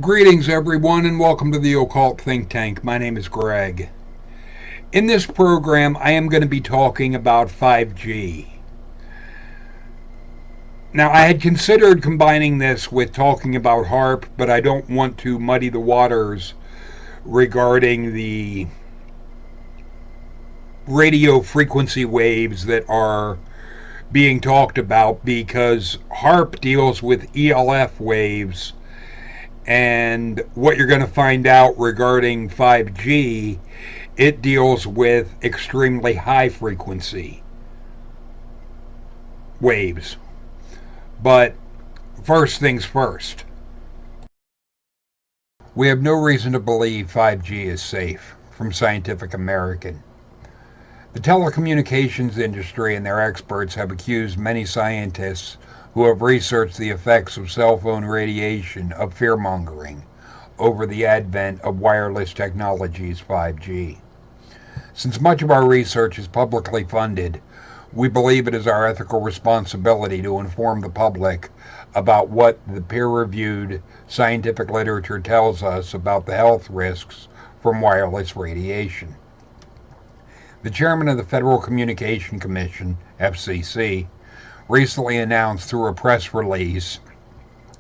Greetings, everyone, and welcome to the Occult Think Tank. My name is Greg. In this program, I am going to be talking about 5G. Now, I had considered combining this with talking about HARP, but I don't want to muddy the waters regarding the radio frequency waves that are being talked about because HARP deals with ELF waves. And what you're going to find out regarding 5G, it deals with extremely high frequency waves. But first things first. We have no reason to believe 5G is safe, from Scientific American. The telecommunications industry and their experts have accused many scientists who have researched the effects of cell phone radiation of fear-mongering over the advent of wireless technologies 5G. Since much of our research is publicly funded, we believe it is our ethical responsibility to inform the public about what the peer-reviewed scientific literature tells us about the health risks from wireless radiation. The chairman of the Federal Communication Commission, FCC, recently announced through a press release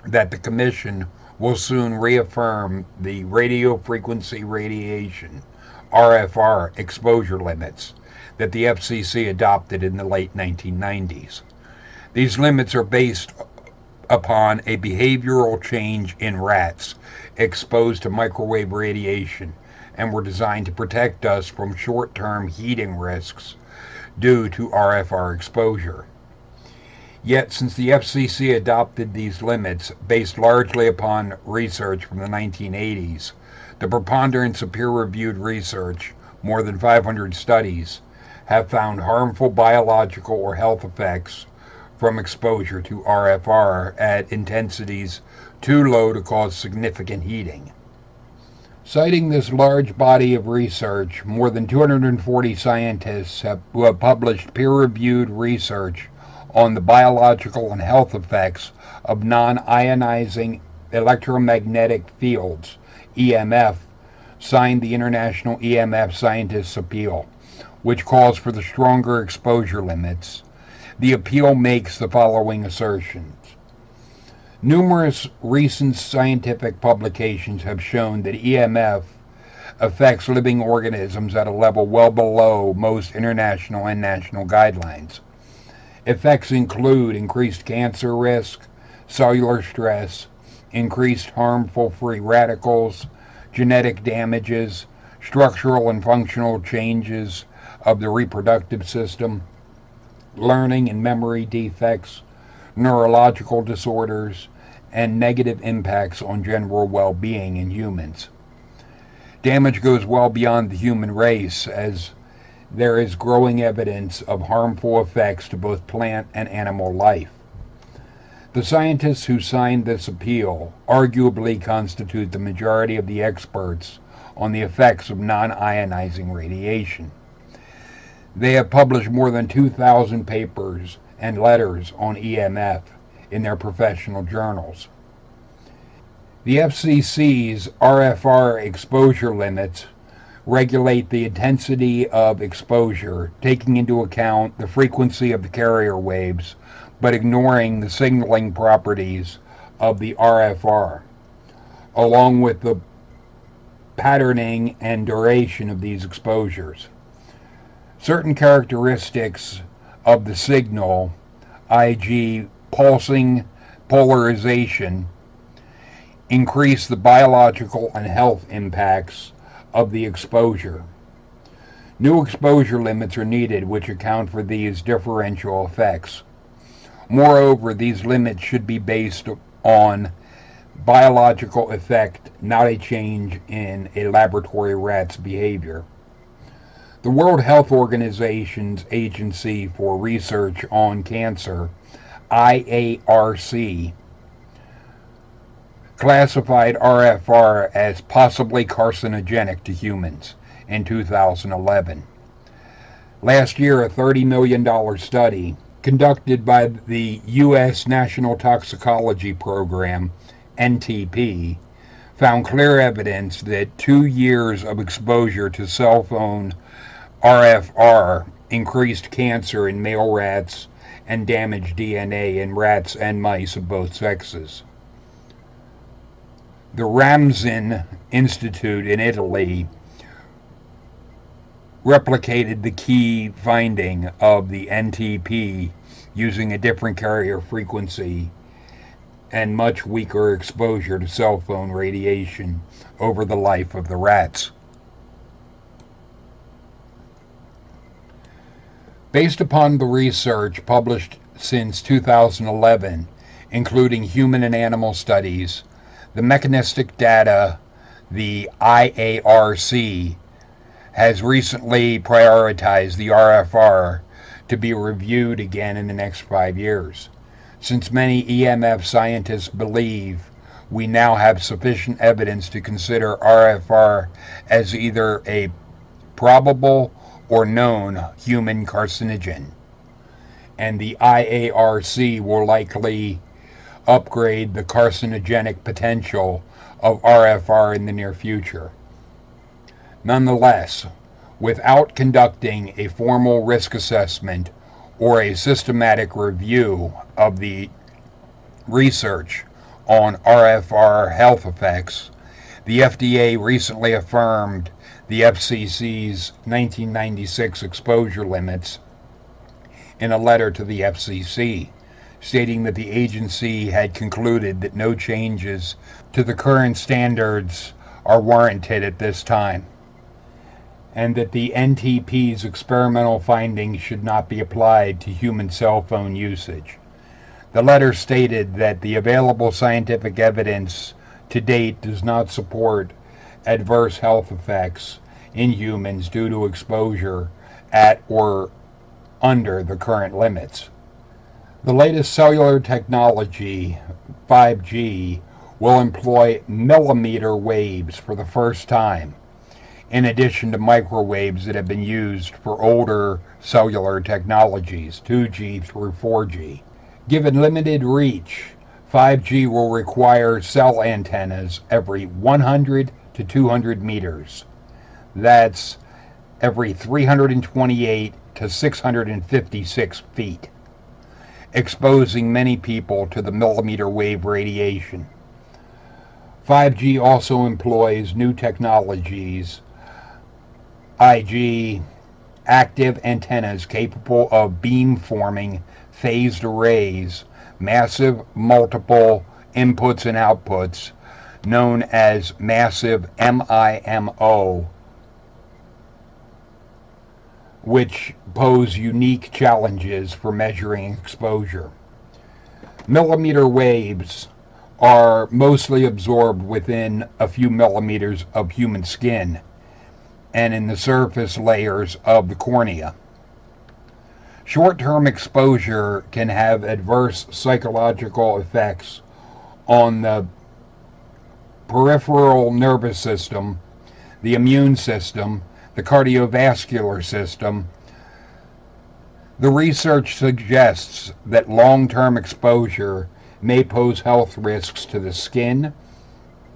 that the commission will soon reaffirm the radio frequency radiation RFR exposure limits that the FCC adopted in the late 1990s. These limits are based upon a behavioral change in rats exposed to microwave radiation and were designed to protect us from short-term heating risks due to RFR exposure. Yet, since the FCC adopted these limits based largely upon research from the 1980s, the preponderance of peer-reviewed research, more than 500 studies, have found harmful biological or health effects from exposure to RFR at intensities too low to cause significant heating. Citing this large body of research, more than 240 scientists who have published peer-reviewed research on the biological and health effects of non-ionizing electromagnetic fields, EMF, signed the International EMF Scientists' Appeal, which calls for the stronger exposure limits. The appeal makes the following assertions. Numerous recent scientific publications have shown that EMF affects living organisms at a level well below most international and national guidelines. Effects include increased cancer risk, cellular stress, increased harmful free radicals, genetic damages, structural and functional changes of the reproductive system, learning and memory defects, neurological disorders, and negative impacts on general well-being in humans. Damage goes well beyond the human race, as there is growing evidence of harmful effects to both plant and animal life. The scientists who signed this appeal arguably constitute the majority of the experts on the effects of non-ionizing radiation. They have published more than 2,000 papers and letters on EMF in their professional journals. The FCC's RFR exposure limits regulate the intensity of exposure, taking into account the frequency of the carrier waves, but ignoring the signaling properties of the RFR, along with the patterning and duration of these exposures. Certain characteristics of the signal, e.g. pulsing polarization, increase the biological and health impacts of the exposure. New exposure limits are needed which account for these differential effects. Moreover, these limits should be based on biological effect, not a change in a laboratory rat's behavior. The World Health Organization's Agency for Research on Cancer, IARC, classified RFR as possibly carcinogenic to humans in 2011. Last year, a $30 million study conducted by the U.S. National Toxicology Program, NTP, found clear evidence that 2 years of exposure to cell phone RFR increased cancer in male rats and damaged DNA in rats and mice of both sexes. The Ramzan Institute in Italy replicated the key finding of the NTP using a different carrier frequency and much weaker exposure to cell phone radiation over the life of the rats. Based upon the research published since 2011, including human and animal studies, the mechanistic data, the IARC, has recently prioritized the RFR to be reviewed again in the next 5 years. Since many EMF scientists believe we now have sufficient evidence to consider RFR as either a probable or known human carcinogen, and the IARC will likely upgrade the carcinogenic potential of RFR in the near future. Nonetheless, without conducting a formal risk assessment or a systematic review of the research on RFR health effects, the FDA recently affirmed the FCC's 1996 exposure limits in a letter to the FCC, stating that the agency had concluded that no changes to the current standards are warranted at this time, and that the NTP's experimental findings should not be applied to human cell phone usage. The letter stated that the available scientific evidence to date does not support adverse health effects in humans due to exposure at or under the current limits. The latest cellular technology, 5G, will employ millimeter waves for the first time, in addition to microwaves that have been used for older cellular technologies, 2G through 4G. Given limited reach, 5G will require cell antennas every 100 to 200 meters. That's every 328 to 656 feet, exposing many people to the millimeter wave radiation. 5G also employs new technologies, IG, active antennas capable of beam-forming phased arrays, massive multiple inputs and outputs, known as massive MIMO, which pose unique challenges for measuring exposure. Millimeter waves are mostly absorbed within a few millimeters of human skin and in the surface layers of the cornea. Short-term exposure can have adverse psychological effects on the peripheral nervous system, the immune system, the cardiovascular system. The research suggests that long-term exposure may pose health risks to the skin,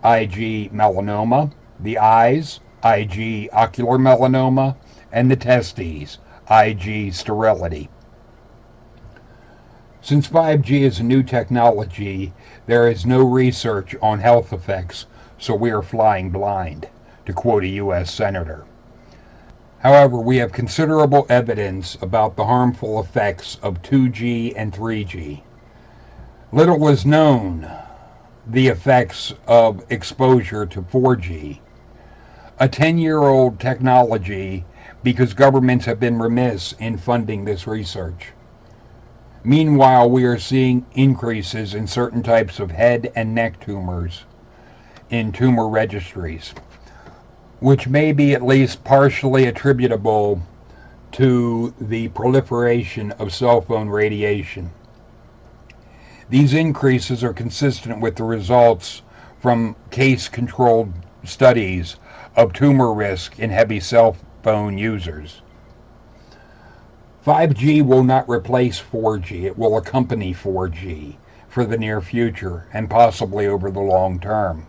i.e. melanoma, the eyes, i.e. ocular melanoma, and the testes, i.e. sterility. Since 5G is a new technology, there is no research on health effects, so we are flying blind, to quote a U.S. senator. However, we have considerable evidence about the harmful effects of 2G and 3G. Little is known the effects of exposure to 4G, a 10-year-old technology, because governments have been remiss in funding this research. Meanwhile, we are seeing increases in certain types of head and neck tumors in tumor registries, which may be at least partially attributable to the proliferation of cell phone radiation. These increases are consistent with the results from case-controlled studies of tumor risk in heavy cell phone users. 5G will not replace 4G. It will accompany 4G for the near future and possibly over the long term.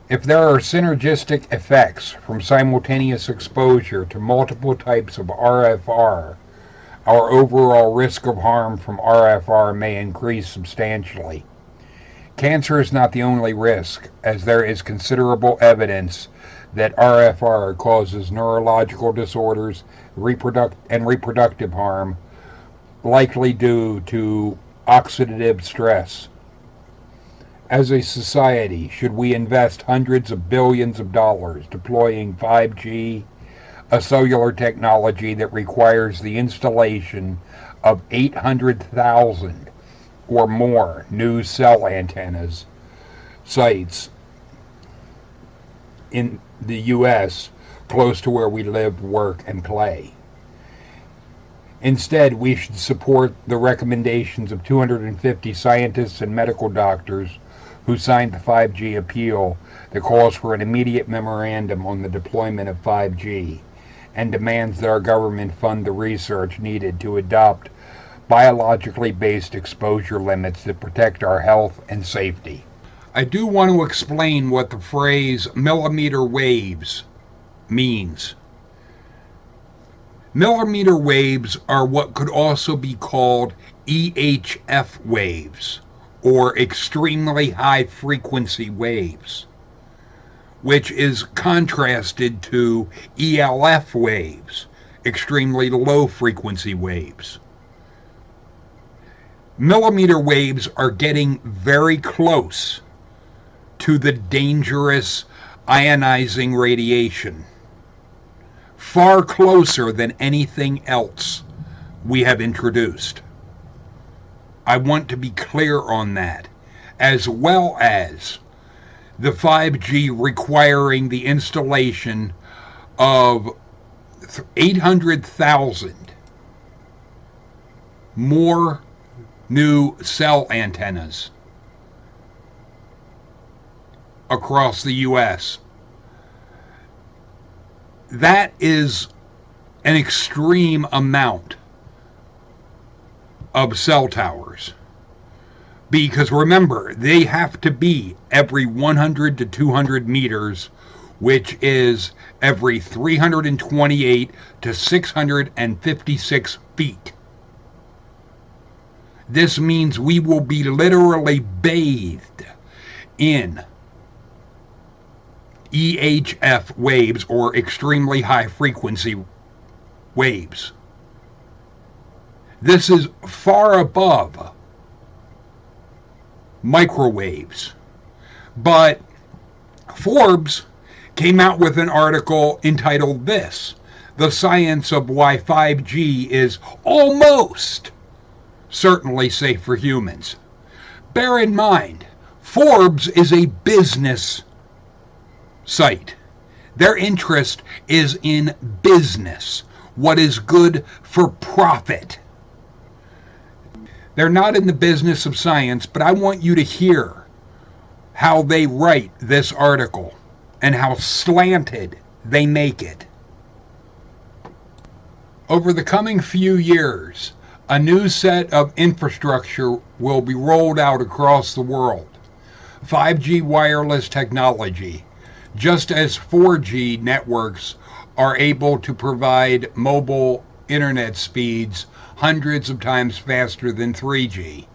If there are synergistic effects from simultaneous exposure to multiple types of RFR, our overall risk of harm from RFR may increase substantially. Cancer is not the only risk, as there is considerable evidence that RFR causes neurological disorders and reproductive harm, likely due to oxidative stress. As a society, should we invest hundreds of billions of dollars deploying 5G, a cellular technology that requires the installation of 800,000 or more new cell antennas sites in the U.S. close to where we live, work, and play? Instead, we should support the recommendations of 250 scientists and medical doctors who signed the 5G appeal that calls for an immediate memorandum on the deployment of 5G and demands that our government fund the research needed to adopt biologically based exposure limits that protect our health and safety. I do want to explain what the phrase millimeter waves means. Millimeter waves are what could also be called EHF waves, or extremely high frequency waves, which is contrasted to ELF waves, extremely low frequency waves. Millimeter waves are getting very close to the dangerous ionizing radiation, far closer than anything else we have introduced. I want to be clear on that, as well as the 5G requiring the installation of 800,000 more new cell antennas across the U.S. That is an extreme amount of cell towers. Because remember, they have to be every 100 to 200 meters, which is every 328 to 656 feet. This means we will be literally bathed in EHF waves, or extremely high frequency waves. This is far above microwaves. But Forbes came out with an article entitled this: The Science of Why 5G is Almost Certainly Safe for Humans. Bear in mind, Forbes is a business site. Their interest is in business, what is good for profit. They're not in the business of science, but I want you to hear how they write this article and how slanted they make it. Over the coming few years, a new set of infrastructure will be rolled out across the world. 5G wireless technology, just as 4G networks are able to provide mobile internet speeds hundreds of times faster than 3G,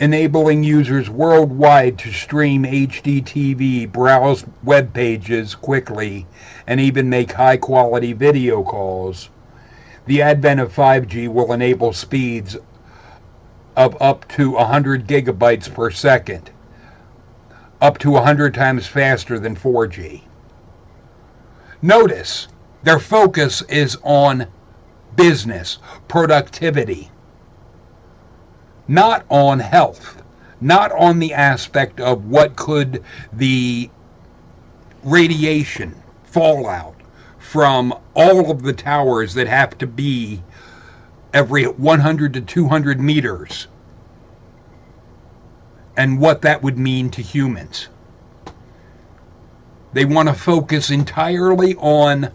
enabling users worldwide to stream HD TV, browse web pages quickly, and even make high-quality video calls. The advent of 5G will enable speeds of up to 100 gigabytes per second, up to 100 times faster than 4G. Notice, their focus is on business, productivity, not on health, not on the aspect of what could the radiation fallout from all of the towers that have to be every 100 to 200 meters, and what that would mean to humans. They want to focus entirely on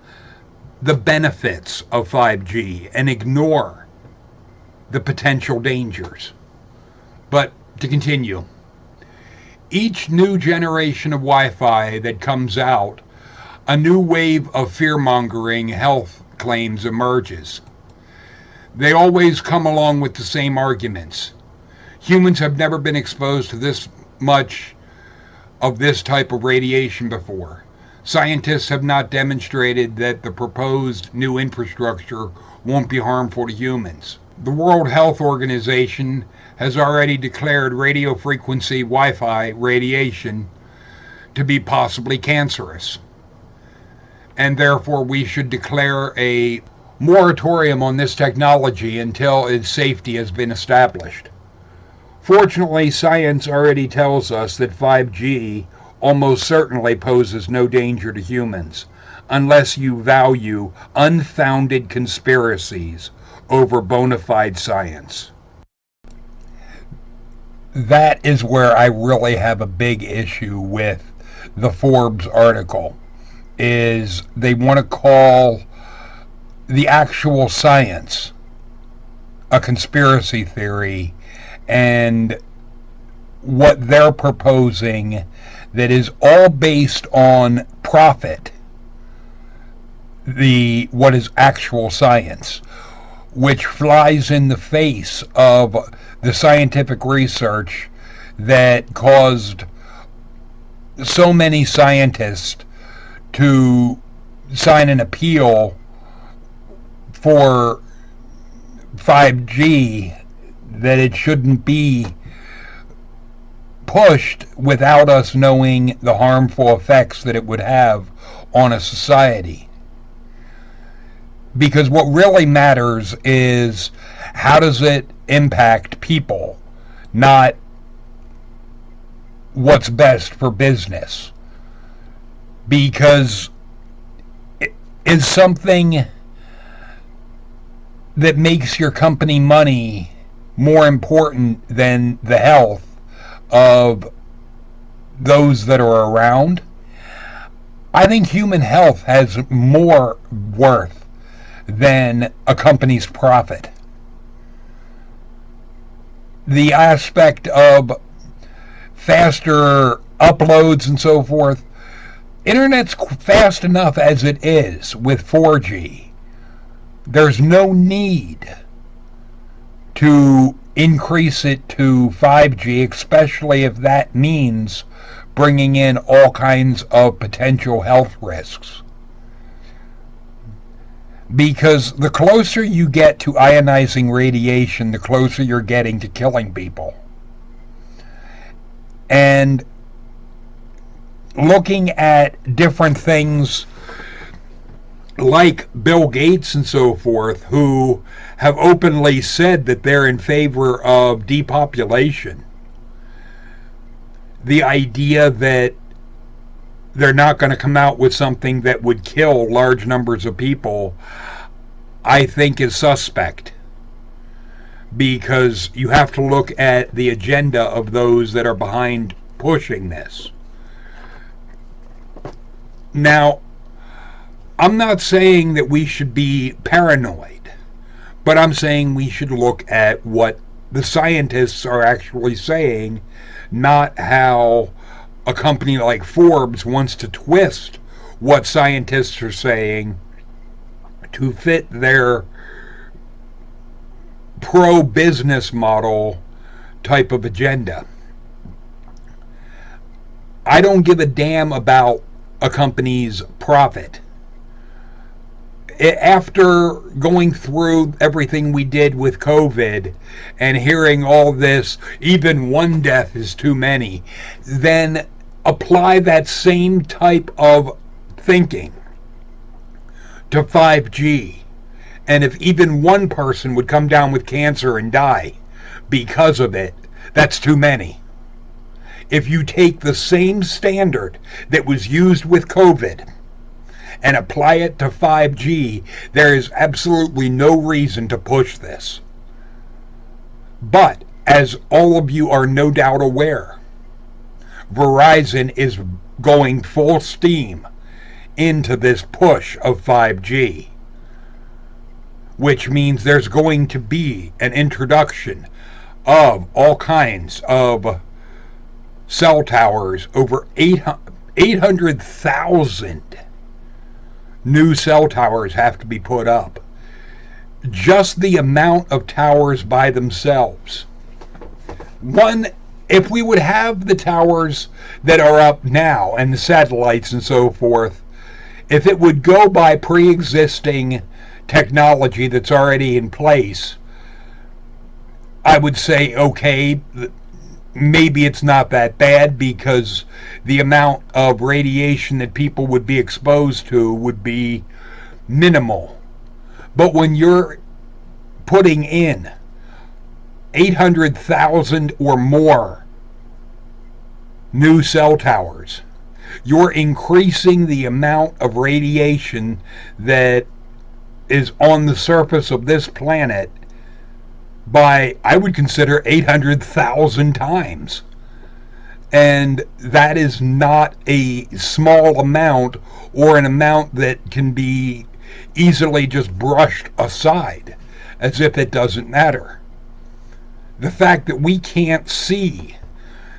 the benefits of 5G and ignore the potential dangers. But to continue, each new generation of Wi-Fi that comes out, a new wave of fear-mongering health claims emerges. They always come along with the same arguments. Humans have never been exposed to this much of this type of radiation before. Scientists have not demonstrated that the proposed new infrastructure won't be harmful to humans. The World Health Organization has already declared radio frequency Wi-Fi radiation to be possibly cancerous. And therefore we should declare a moratorium on this technology until its safety has been established. Fortunately, science already tells us that 5G almost certainly poses no danger to humans, unless you value unfounded conspiracies over bona fide science. That is where I really have a big issue with the Forbes article, is they want to call the actual science a conspiracy theory, and what they're proposing that is all based on profit, what is actual science, which flies in the face of the scientific research that caused so many scientists to sign an appeal for 5G, that it shouldn't be pushed without us knowing the harmful effects that it would have on a society. Because what really matters is how does it impact people, not what's best for business. Because it is something that makes your company money more important than the health of those that are around. I think human health has more worth than a company's profit. The aspect of faster uploads and so forth, internet's fast enough as it is with 4G. There's no need to increase it to 5G, especially if that means bringing in all kinds of potential health risks. Because the closer you get to ionizing radiation, the closer you're getting to killing people. And looking at different things like Bill Gates and so forth, who have openly said that they're in favor of depopulation. The idea that they're not going to come out with something that would kill large numbers of people, I think is suspect. Because you have to look at the agenda of those that are behind pushing this. Now, I'm not saying that we should be paranoid, but I'm saying we should look at what the scientists are actually saying, not how a company like Forbes wants to twist what scientists are saying to fit their pro-business model type of agenda. I don't give a damn about a company's profit. After going through everything we did with COVID and hearing all this, even one death is too many, then apply that same type of thinking to 5G. And if even one person would come down with cancer and die because of it, that's too many. If you take the same standard that was used with COVID and apply it to 5G, there is absolutely no reason to push this. But, as all of you are no doubt aware, Verizon is going full steam into this push of 5G, which means there's going to be an introduction of all kinds of cell towers, over 800,000 new cell towers have to be put up. Just the amount of towers by themselves. If we would have the towers that are up now and the satellites and so forth, if it would go by pre-existing technology that's already in place, I would say, okay, maybe it's not that bad because the amount of radiation that people would be exposed to would be minimal. But when you're putting in 800,000 or more new cell towers, you're increasing the amount of radiation that is on the surface of this planet by, I would consider, 800,000 times. And that is not a small amount or an amount that can be easily just brushed aside as if it doesn't matter. The fact that we can't see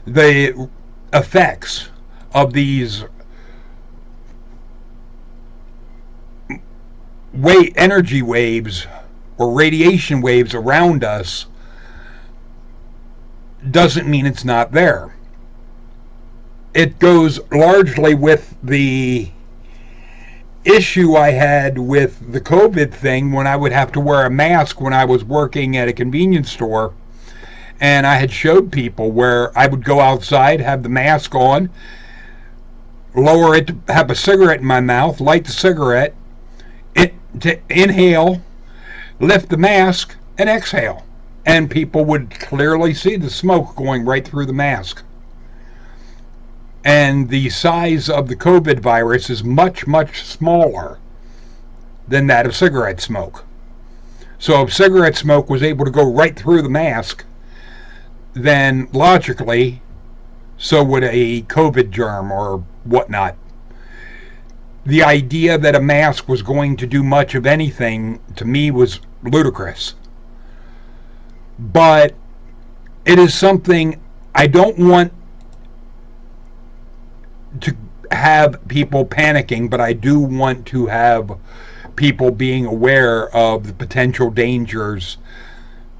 the effects of these energy waves or radiation waves around us doesn't mean it's not there. It goes largely with the issue I had with the COVID thing when I would have to wear a mask when I was working at a convenience store. And I had showed people where I would go outside, have the mask on, lower it, have a cigarette in my mouth, light the cigarette, to inhale, lift the mask, and exhale. And people would clearly see the smoke going right through the mask. And the size of the COVID virus is much, much smaller than that of cigarette smoke. So if cigarette smoke was able to go right through the mask, then logically, so would a COVID germ or whatnot. The idea that a mask was going to do much of anything, to me, was ludicrous. But it is something I don't want to have people panicking, but I do want to have people being aware of the potential dangers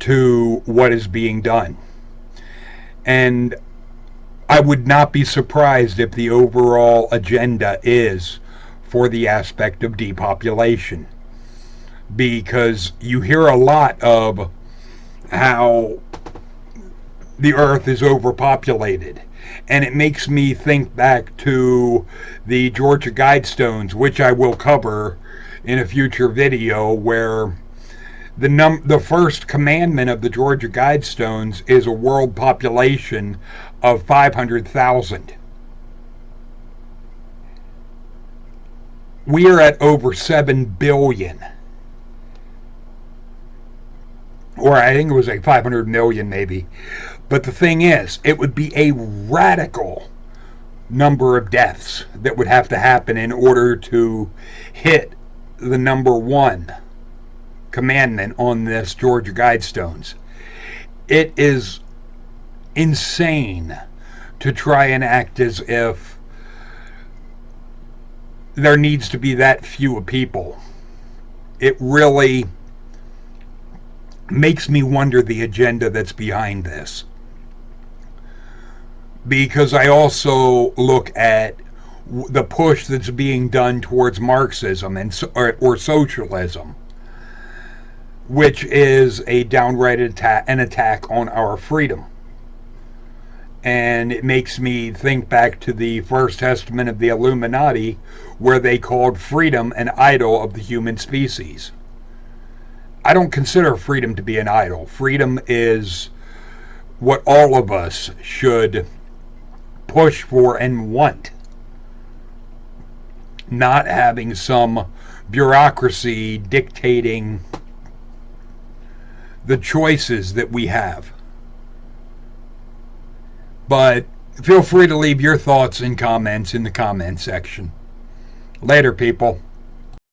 to what is being done. And I would not be surprised if the overall agenda is for the aspect of depopulation, because you hear a lot of how the earth is overpopulated, and it makes me think back to the Georgia Guidestones, which I will cover in a future video, where the first commandment of the Georgia Guidestones is a world population of 500,000. We are at over 7 billion. Or I think it was like 500 million maybe. But the thing is, it would be a radical number of deaths that would have to happen in order to hit the number 1 commandment on this Georgia Guidestones. It is insane to try and act as if there needs to be that few people. It really makes me wonder the agenda that's behind this. Because I also look at the push that's being done towards Marxism or socialism, which is a downright attack on our freedom. And it makes me think back to the First Testament of the Illuminati, where they called freedom an idol of the human species. I don't consider freedom to be an idol. Freedom is what all of us should push for and want. Not having some bureaucracy dictating the choices that we have. But feel free to leave your thoughts and comments in the comment section. Later, people.